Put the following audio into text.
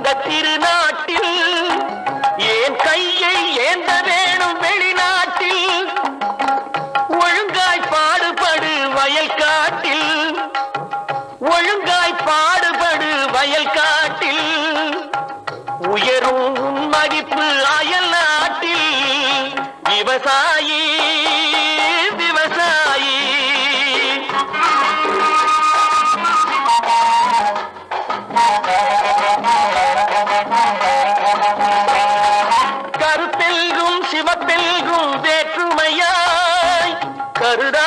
இந்த திருநாட்டில் ஏன் கையை ஏந்த வேணும் வெளிநாட்டில் ஒழுங்காய் பாடுபடு வயல் காட்டில் ஒழுங்காய் பாடுபடு வயல் காட்டில் உயரும் மதிப்பு அயல் நாட்டில் விவசாயி விவசாயி கருப்பெல்கும் சிவப்பெல்கும் வேற்றுமையாய் கருடா